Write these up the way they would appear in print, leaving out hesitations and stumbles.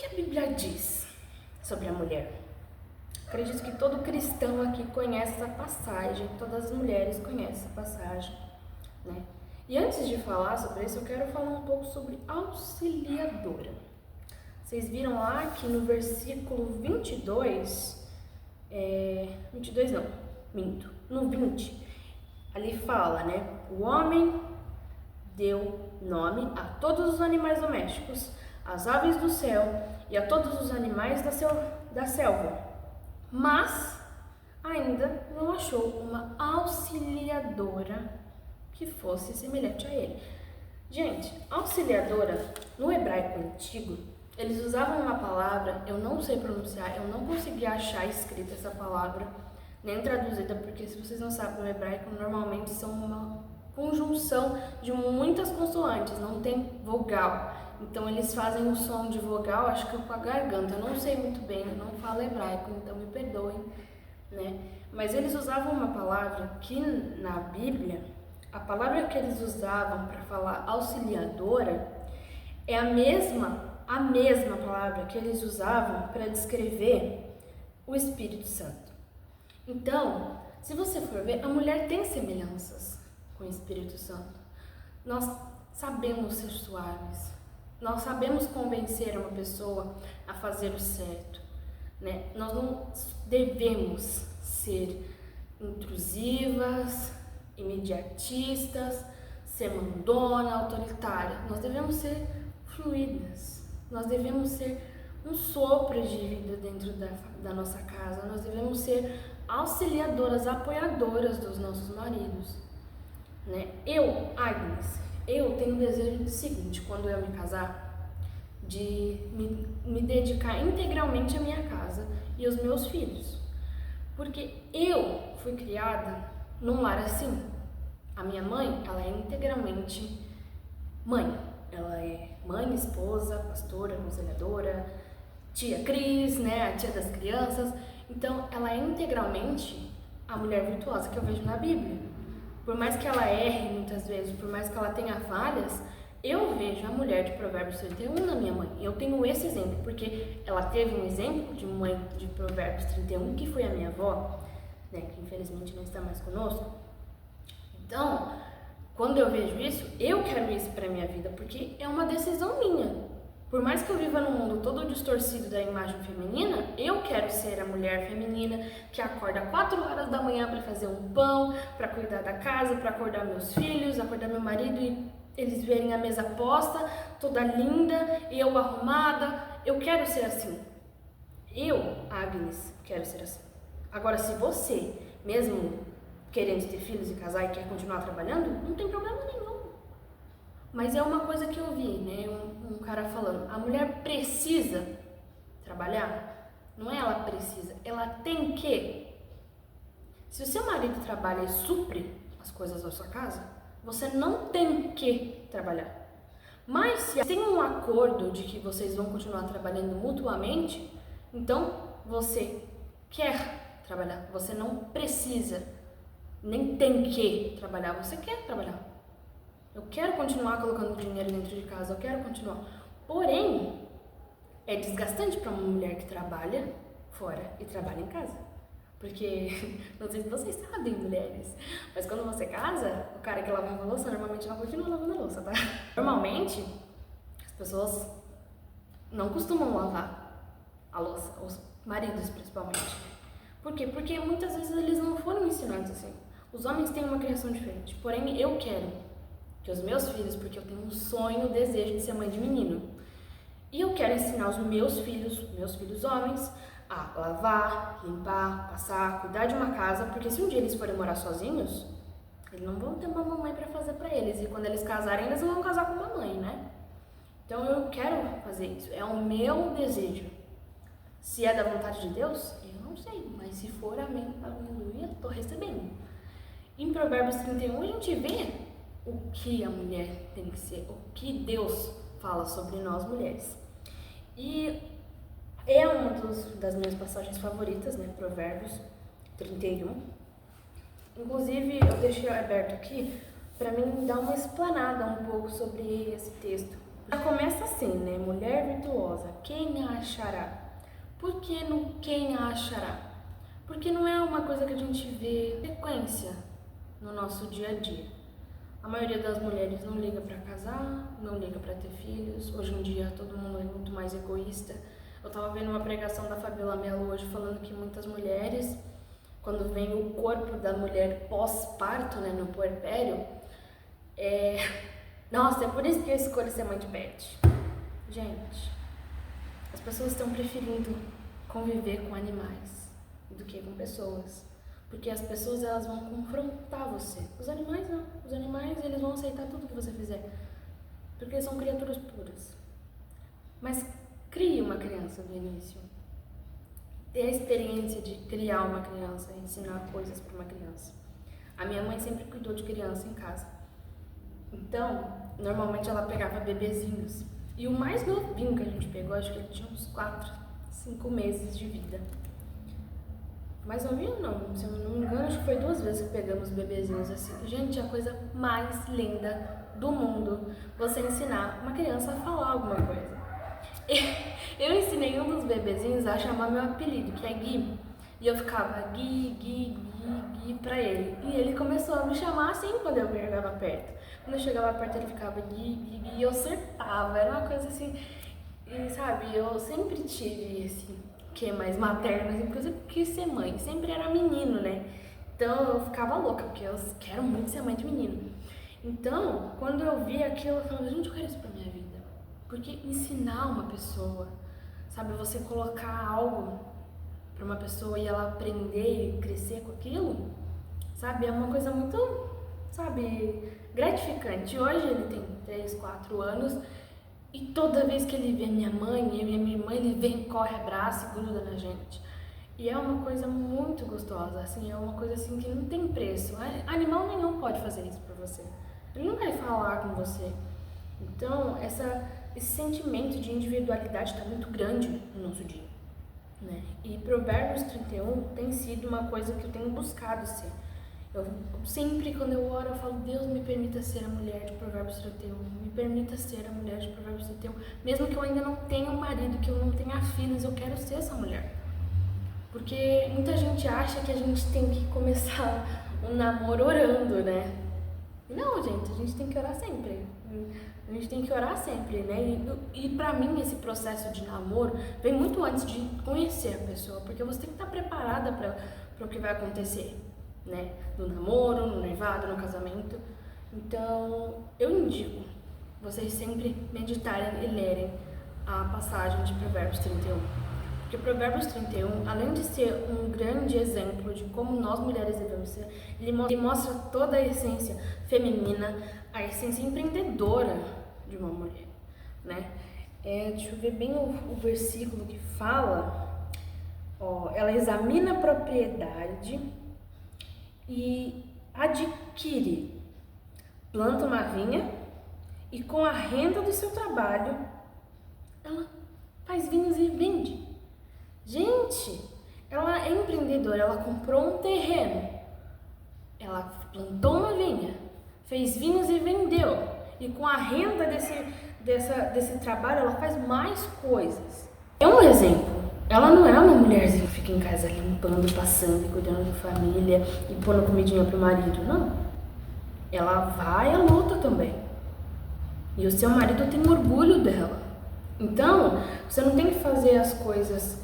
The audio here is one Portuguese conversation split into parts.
que a Bíblia diz sobre a mulher? Acredito que todo cristão aqui conhece essa passagem, todas as mulheres conhecem essa passagem, né? E antes de falar sobre isso, eu quero falar um pouco sobre auxiliadora. Vocês viram lá que no versículo 22, 22 não, minto, no 20, ali fala, né? O homem deu nome a todos os animais domésticos, às aves do céu e a todos os animais da selva, mas ainda não achou uma auxiliadora que fosse semelhante a ele. Gente, auxiliadora, no hebraico antigo, eles usavam uma palavra, eu não sei pronunciar, eu não consegui achar escrita essa palavra, nem traduzida, porque se vocês não sabem, no hebraico normalmente são uma conjunção de muitas consoantes, não tem vogal. Então eles fazem o som de vogal, acho que com a garganta, eu não sei muito bem, eu não falo hebraico, então me perdoem, né? Mas eles usavam uma palavra que na Bíblia, a palavra que eles usavam para falar auxiliadora é a mesma palavra que eles usavam para descrever o Espírito Santo. Então, se você for ver, a mulher tem semelhanças com o Espírito Santo. Nós sabemos ser suaves, nós sabemos convencer uma pessoa a fazer o certo, né? Nós não devemos ser intrusivas, imediatistas, ser mandona, autoritária. Nós devemos ser fluídas, nós devemos ser um sopro de vida dentro da nossa casa, nós devemos ser auxiliadoras, apoiadoras dos nossos maridos, né? Eu, Agnes, eu tenho o desejo do seguinte, quando eu me casar, de me dedicar integralmente à minha casa e aos meus filhos, porque eu fui criada num lar assim. A minha mãe, ela é integralmente mãe. Ela é mãe, esposa, pastora, aconselhadora, tia Cris, né, a tia das crianças. Então, ela é integralmente a mulher virtuosa que eu vejo na Bíblia. Por mais que ela erre muitas vezes, por mais que ela tenha falhas, eu vejo a mulher de Provérbios 31 na minha mãe. Eu tenho esse exemplo, porque ela teve um exemplo de mãe de Provérbios 31, que foi a minha avó, né, que infelizmente não está mais conosco. Então, quando eu vejo isso, eu quero isso para minha vida, porque é uma decisão minha. Por mais que eu viva num mundo todo distorcido da imagem feminina, eu quero ser a mulher feminina que acorda 4 horas da manhã para fazer um pão, para cuidar da casa, para acordar meus filhos, acordar meu marido e eles verem a mesa posta, toda linda, e eu arrumada. Eu quero ser assim. Eu, Agnes, quero ser assim. Agora, se você, mesmo querendo ter filhos e casar e quer continuar trabalhando, não tem problema nenhum. Mas é uma coisa que eu vi, né? Um cara falando, a mulher precisa trabalhar? Não é ela precisa, ela tem que. Se o seu marido trabalha e supre as coisas da sua casa, você não tem que trabalhar. Mas se tem um acordo de que vocês vão continuar trabalhando mutuamente, então você quer trabalhar, você não precisa, nem tem que trabalhar, você quer trabalhar. Eu quero continuar colocando dinheiro dentro de casa, eu quero continuar. Porém, é desgastante para uma mulher que trabalha fora e trabalha em casa. Porque, não sei se vocês sabem, mulheres, mas quando você casa, o cara que lava a louça normalmente não continua lavando a louça, tá? Normalmente, as pessoas não costumam lavar a louça, os maridos principalmente. Por quê? Porque muitas vezes eles não foram ensinados assim. Os homens têm uma criação diferente, porém eu quero que os meus filhos, porque eu tenho um sonho, um desejo de ser mãe de menino, e eu quero ensinar os meus filhos homens, a lavar, limpar, passar, cuidar de uma casa, porque se um dia eles forem morar sozinhos, eles não vão ter uma mamãe para fazer para eles, e quando eles casarem, eles não vão casar com uma mãe, né? Então eu quero fazer isso, é o meu desejo. Se é da vontade de Deus, eu não sei, mas se for, amém, aleluia, tô recebendo. Em Provérbios 31 a gente vê o que a mulher tem que ser, o que Deus fala sobre nós mulheres. E é uma das minhas passagens favoritas, né? Provérbios 31. Inclusive, eu deixei aberto aqui para mim dar uma explanada um pouco sobre esse texto, Já começa assim, né? Mulher virtuosa, quem a achará? Por que no quem a achará? Porque não é uma coisa que a gente vê frequência no nosso dia a dia. A maioria das mulheres não liga para casar, não liga para ter filhos. Hoje em dia todo mundo é muito mais egoísta. Eu tava vendo uma pregação da Fabiola Mello hoje falando que muitas mulheres, quando vem o corpo da mulher pós-parto, né, no puerpério, nossa, é por isso que eu escolho ser mãe de pet. Gente, as pessoas estão preferindo conviver com animais do que com pessoas. Porque as pessoas, elas vão confrontar você. Os animais não. Os animais, eles vão aceitar tudo que você fizer. Porque são criaturas puras. Mas crie uma criança do início. Ter a experiência de criar uma criança, ensinar coisas para uma criança. A minha mãe sempre cuidou de criança em casa. Então, normalmente ela pegava bebezinhos. E o mais novinho que a gente pegou, acho que ele tinha uns 4, 5 meses de vida. Mais novinho não, se eu não me engano, acho que foi 2 vezes que pegamos bebezinhos assim. Gente, é a coisa mais linda do mundo, você ensinar uma criança a falar alguma coisa. Eu ensinei um dos bebezinhos a chamar meu apelido, que é Gui. E eu ficava Gui, Gui, Gui, Gui pra ele. E ele começou a me chamar assim quando eu chegava perto. Quando eu chegava perto ele ficava Gui, Gui, Gui, e eu acertava. Era uma coisa assim, e sabe, eu sempre tive esse que mais materno, assim, porque eu quis ser mãe, sempre era menino, né? Então eu ficava louca, porque eu quero muito ser mãe de menino. Então, quando eu vi aquilo, eu falava, gente, eu quero isso pra minha vida. Porque ensinar uma pessoa, sabe, você colocar algo pra uma pessoa e ela aprender e crescer com aquilo, sabe, é uma coisa muito, sabe, gratificante. Hoje ele tem 3, 4 anos, e toda vez que ele vê minha mãe e minha irmã, ele vem, corre, abraça e gruda na gente. E é uma coisa muito gostosa, assim, é uma coisa assim que não tem preço. Animal nenhum pode fazer isso pra você. Ele não vai falar com você. Então, esse sentimento de individualidade está muito grande no nosso dia, né? E Provérbios 31 tem sido uma coisa que eu tenho buscado ser. Eu sempre, quando eu oro, eu falo, Deus, me permita ser a mulher de Provérbios 31, me permita ser a mulher de Provérbios 31, mesmo que eu ainda não tenha um marido, que eu não tenha filhos, eu quero ser essa mulher. Porque muita gente acha que a gente tem que começar um namoro orando, né? Não, gente, a gente tem que orar sempre. A gente tem que orar sempre, né? E pra mim, esse processo de namoro vem muito antes de conhecer a pessoa, porque você tem que estar preparada para o que vai acontecer, né? No namoro, no noivado, no casamento. Então, eu indico vocês sempre meditarem e lerem a passagem de Provérbios 31. Porque Provérbios 31, além de ser um grande exemplo de como nós mulheres devemos ser, ele mostra toda a essência feminina, a essência empreendedora de uma mulher, né? Deixa eu ver bem o versículo que fala. Ela examina a propriedade e adquire, planta uma vinha e com a renda do seu trabalho ela faz vinhos e vende. Gente, ela é empreendedora, ela comprou um terreno, ela plantou uma vinha, fez vinhos e vendeu, e com a renda desse trabalho ela faz mais coisas. É um exemplo. Ela não é uma mulherzinha que fica em casa limpando, passando, cuidando da família e pondo comidinha pro marido, não. Ela vai à luta também. E o seu marido tem orgulho dela. Então, você não tem que fazer as coisas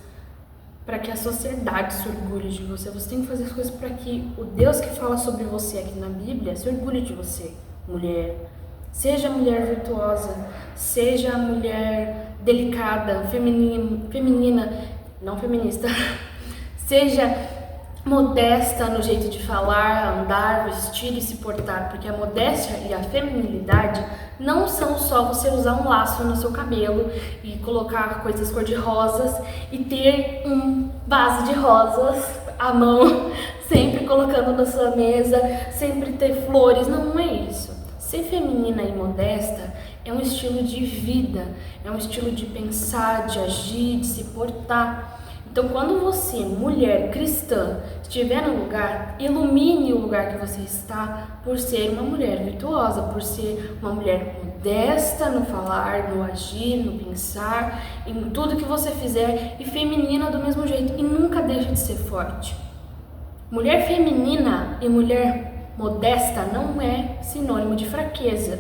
para que a sociedade se orgulhe de você. Você tem que fazer as coisas para que o Deus que fala sobre você aqui na Bíblia se orgulhe de você, mulher. Seja mulher virtuosa, seja mulher delicada, feminina, não feminista. Seja modesta no jeito de falar, andar, vestir e se portar, porque a modéstia e a feminilidade não são só você usar um laço no seu cabelo e colocar coisas cor-de-rosas e ter um vaso de rosas à mão, sempre colocando na sua mesa, sempre ter flores. Não, não é isso. Ser feminina e modesta é um estilo de vida, é um estilo de pensar, de agir, de se portar. Então, quando você, mulher cristã, estiver no lugar, ilumine o lugar que você está por ser uma mulher virtuosa, por ser uma mulher modesta no falar, no agir, no pensar, em tudo que você fizer, e feminina do mesmo jeito, e nunca deixe de ser forte. Mulher feminina e mulher modesta não é sinônimo de fraqueza.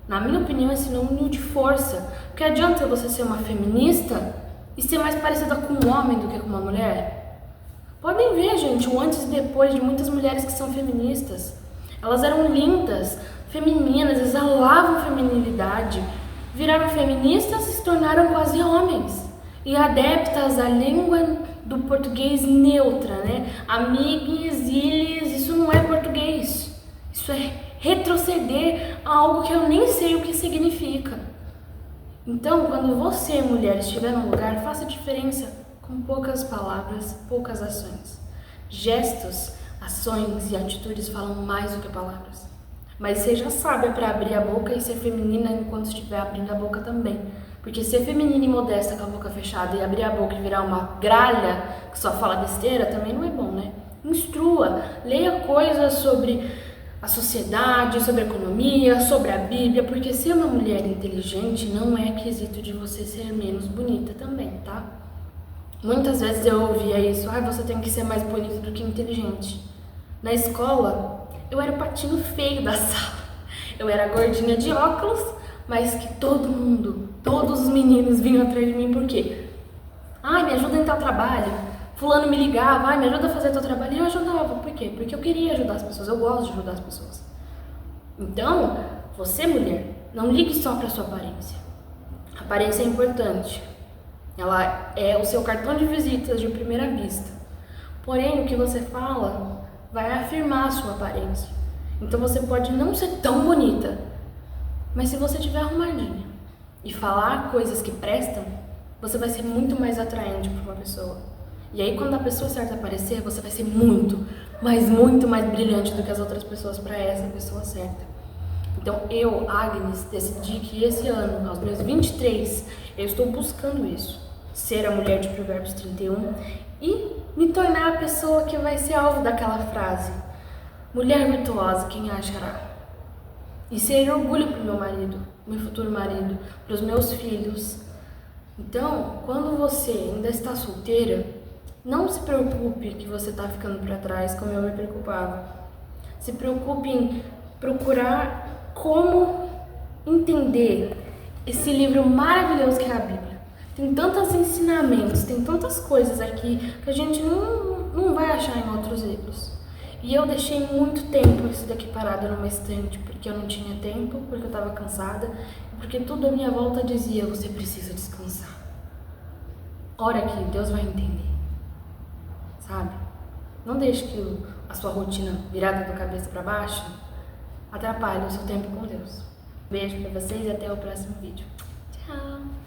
Na minha opinião, é sinônimo de força. Porque adianta você ser uma feminista e ser mais parecida com um homem do que com uma mulher? Podem ver, gente, o antes e depois de muitas mulheres que são feministas. Elas eram lindas, femininas, exalavam feminilidade, viraram feministas e se tornaram quase homens. E adeptas à língua do português neutra, né? Amigues, ilhas, isso não é português. Isso é retroceder a algo que eu nem sei o que significa. Então, quando você, mulher, estiver num lugar, faça diferença com poucas palavras, poucas ações. Gestos, ações e atitudes falam mais do que palavras. Mas seja sábia para abrir a boca e ser feminina enquanto estiver abrindo a boca também. Porque ser feminina e modesta com a boca fechada e abrir a boca e virar uma gralha que só fala besteira também não é bom, né? Instrua, leia coisas sobre a sociedade, sobre a economia, sobre a Bíblia, porque ser uma mulher inteligente não é quesito de você ser menos bonita também, tá? Muitas vezes eu ouvia isso, você tem que ser mais bonita do que inteligente. Na escola, eu era o patinho feio da sala. Eu era gordinha de óculos, mas que todo mundo, todos os meninos vinham atrás de mim, por quê? Me ajuda em tal trabalho. Fulano me ligava, me ajuda a fazer teu trabalho. E eu ajudava, por quê? Porque eu queria ajudar as pessoas, eu gosto de ajudar as pessoas. Então, você, mulher, não ligue só para sua aparência. A aparência é importante. Ela é o seu cartão de visitas de primeira vista. Porém, o que você fala vai afirmar a sua aparência. Então você pode não ser tão bonita, mas se você estiver arrumadinha e falar coisas que prestam, você vai ser muito mais atraente para uma pessoa. E aí quando a pessoa certa aparecer, você vai ser muito mais brilhante do que as outras pessoas para essa pessoa certa. Então eu, Agnes, decidi que esse ano, aos meus 23, eu estou buscando isso. Ser a mulher de Provérbios 31 e me tornar a pessoa que vai ser alvo daquela frase. Mulher virtuosa, quem a achará? E ser orgulho para o meu marido, meu futuro marido, para os meus filhos. Então, quando você ainda está solteira, não se preocupe que você está ficando para trás, como eu me preocupava. Se preocupe em procurar como entender esse livro maravilhoso que é a Bíblia. Tem tantos ensinamentos, tem tantas coisas aqui que a gente não vai achar em outros livros. E eu deixei muito tempo isso daqui parado numa estante, porque eu não tinha tempo, porque eu estava cansada, porque tudo à minha volta dizia, você precisa descansar. Ora que Deus vai entender, sabe? Não deixe que a sua rotina virada da cabeça para baixo atrapalhe o seu tempo com Deus. Beijo para vocês e até o próximo vídeo. Tchau!